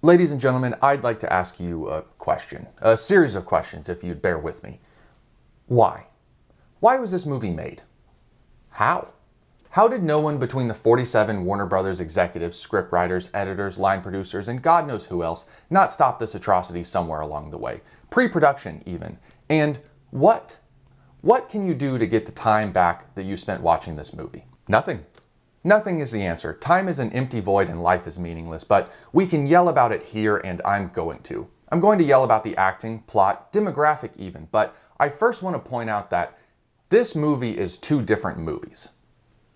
Ladies and gentlemen, I'd like to ask you a question, a series of questions if you'd bear with me. Why? Why was this movie made? How? How did no one between the 47 Warner Brothers executives, scriptwriters, editors, line producers, and God knows who else not stop this atrocity somewhere along the way? Pre-production even. And what? What can you do to get the time back that you spent watching this movie? Nothing. Nothing is the answer. Time is an empty void and life is meaningless, but we can yell about it here and I'm going to. I'm going to yell about the acting, plot, demographic even, but I first want to point out that this movie is two different movies.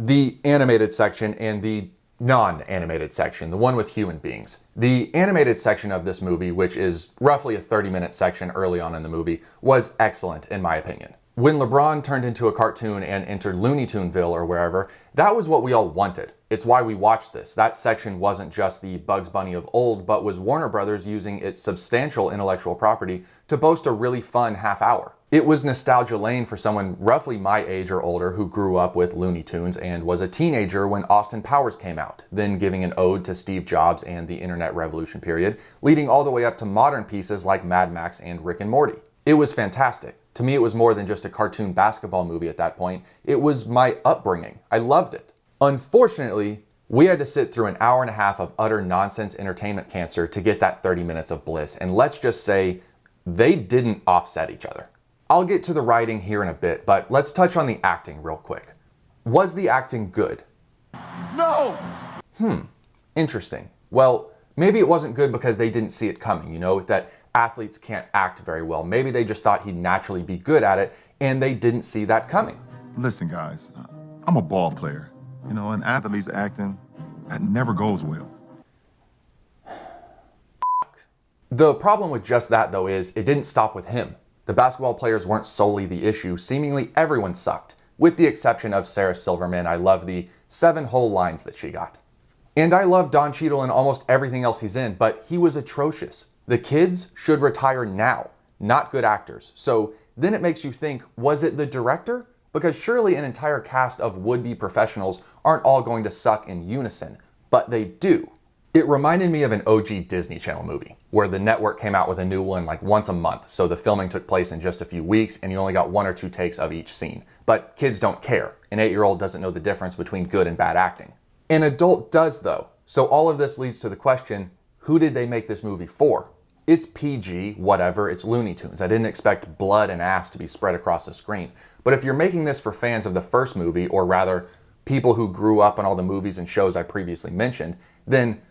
The animated section and the non-animated section, the one with human beings. The animated section of this movie, which is roughly a 30-minute section early on in the movie, was excellent in my opinion. When Lebron turned into a cartoon and entered Looney Tuneville or wherever, that was what we all wanted. It's why we watched this. That section wasn't just the Bugs Bunny of old, but was Warner Brothers using its substantial intellectual property to boast a really fun half hour. It was nostalgia lane for someone roughly my age or older who grew up with Looney Tunes and was a teenager when Austin Powers came out, then giving an ode to Steve Jobs and the internet revolution period, leading all the way up to modern pieces like Mad Max and Rick and Morty. It was fantastic. To me, it was more than just a cartoon basketball movie at that point. It was my upbringing. I loved it. Unfortunately, we had to sit through an hour and a half of utter nonsense entertainment cancer to get that 30 minutes of bliss. And let's just say they didn't offset each other. I'll get to the writing here in a bit, but let's touch on the acting real quick. Was the acting good? No! Interesting. Well, maybe it wasn't good because they didn't see it coming, that athletes can't act very well. Maybe they just thought he'd naturally be good at it, and they didn't see that coming. Listen, guys, I'm a ball player. An athlete's acting, that never goes well. The problem with just that, though, is it didn't stop with him. The basketball players weren't solely the issue. Seemingly everyone sucked, with the exception of Sarah Silverman. I love the 7 whole lines that she got. And I love Don Cheadle in almost everything else he's in, but he was atrocious. The kids should retire now, not good actors. So then it makes you think, was it the director? Because surely an entire cast of would-be professionals aren't all going to suck in unison, but they do. It reminded me of an OG Disney Channel movie, where the network came out with a new one like once a month, so the filming took place in just a few weeks and you only got 1 or 2 takes of each scene. But kids don't care. An 8-year-old doesn't know the difference between good and bad acting. An adult does though. So all of this leads to the question, who did they make this movie for? It's PG, whatever, it's Looney Tunes. I didn't expect blood and ass to be spread across the screen. But if you're making this for fans of the first movie, or rather, people who grew up on all the movies and shows I previously mentioned, then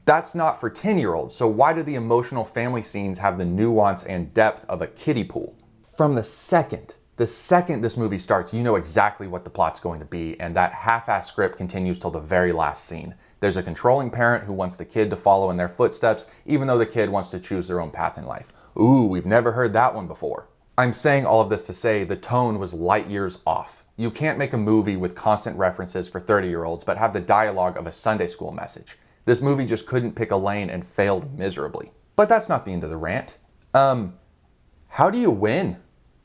that's not for 10-year-olds. So why do the emotional family scenes have the nuance and depth of a kiddie pool? From the second this movie starts, you know exactly what the plot's going to be, and that half-ass script continues till the very last scene. There's a controlling parent who wants the kid to follow in their footsteps, even though the kid wants to choose their own path in life. Ooh, we've never heard that one before. I'm saying all of this to say the tone was light years off. You can't make a movie with constant references for 30-year-olds, but have the dialogue of a Sunday school message. This movie just couldn't pick a lane and failed miserably. But that's not the end of the rant. How do you win?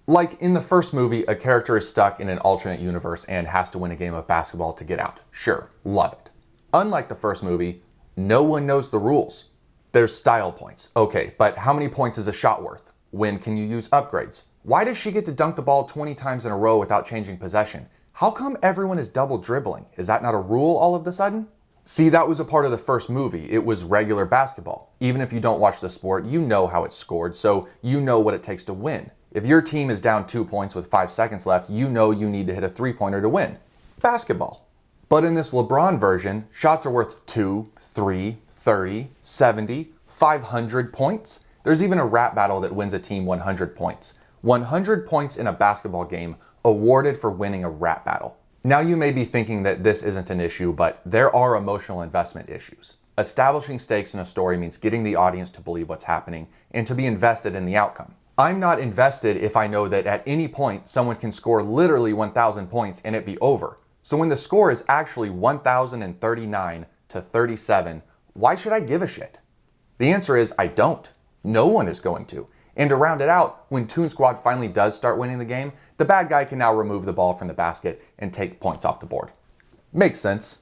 Like in the first movie, a character is stuck in an alternate universe and has to win a game of basketball to get out. Sure, love it. Unlike the first movie, no one knows the rules. There's style points. Okay, but how many points is a shot worth? When can you use upgrades? Why does she get to dunk the ball 20 times in a row without changing possession? How come everyone is double dribbling? Is that not a rule all of a sudden? See, that was a part of the first movie. It was regular basketball. Even if you don't watch the sport, you know how it's scored, so you know what it takes to win. If your team is down 2 points with 5 seconds left, you know you need to hit a 3-pointer to win. Basketball. But in this LeBron version, shots are worth 2, 3, 30, 70, 500 points. There's even a rap battle that wins a team 100 points. 100 points in a basketball game awarded for winning a rap battle. Now you may be thinking that this isn't an issue, but there are emotional investment issues. Establishing stakes in a story means getting the audience to believe what's happening and to be invested in the outcome. I'm not invested if I know that at any point someone can score literally 1,000 points and it be over. So when the score is actually 1,039 to 37, why should I give a shit? The answer is I don't. No one is going to. And to round it out, when Toon Squad finally does start winning the game, the bad guy can now remove the ball from the basket and take points off the board. Makes sense.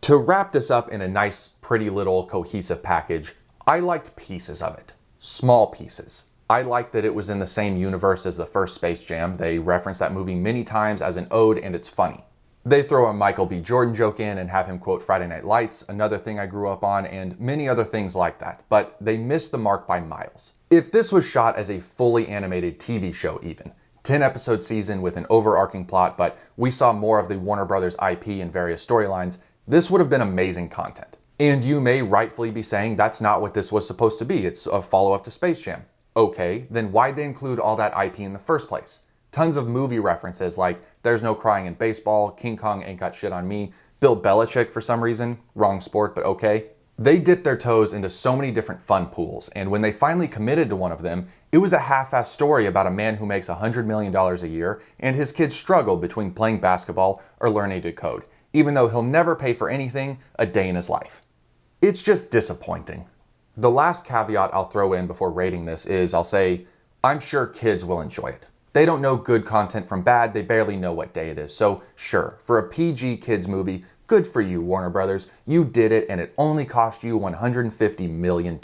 To wrap this up in a nice, pretty little cohesive package, I liked pieces of it. Small pieces. I liked that it was in the same universe as the first Space Jam. They reference that movie many times as an ode, and it's funny. They throw a Michael B. Jordan joke in and have him quote Friday Night Lights, another thing I grew up on, and many other things like that, but they missed the mark by miles. If this was shot as a fully animated TV show even, 10-episode season with an overarching plot, but we saw more of the Warner Brothers IP and various storylines, this would have been amazing content. And you may rightfully be saying that's not what this was supposed to be, it's a follow-up to Space Jam. Okay, then why'd they include all that IP in the first place? Tons of movie references like There's No Crying in Baseball, King Kong Ain't Got Shit on Me, Bill Belichick for some reason, wrong sport, but okay. They dipped their toes into so many different fun pools, and when they finally committed to one of them, it was a half-assed story about a man who makes $100 million a year and his kids struggle between playing basketball or learning to code, even though he'll never pay for anything a day in his life. It's just disappointing. The last caveat I'll throw in before rating this is I'll say, I'm sure kids will enjoy it. They don't know good content from bad, they barely know what day it is. So sure, for a PG kids movie, good for you, Warner Brothers. You did it, and it only cost you $150 million.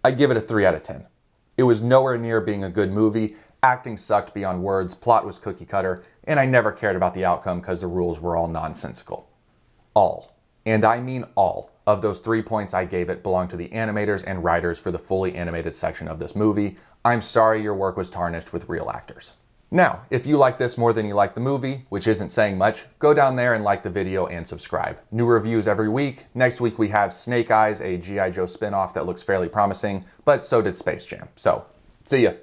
I give it a 3 out of 10. It was nowhere near being a good movie, acting sucked beyond words, plot was cookie cutter, and I never cared about the outcome because the rules were all nonsensical. All, and I mean all, of those 3 points I gave it belong to the animators and writers for the fully animated section of this movie. I'm sorry your work was tarnished with real actors. Now, if you like this more than you like the movie, which isn't saying much, go down there and like the video and subscribe. New reviews every week. Next week we have Snake Eyes, a G.I. Joe spinoff that looks fairly promising, but so did Space Jam. So, see ya.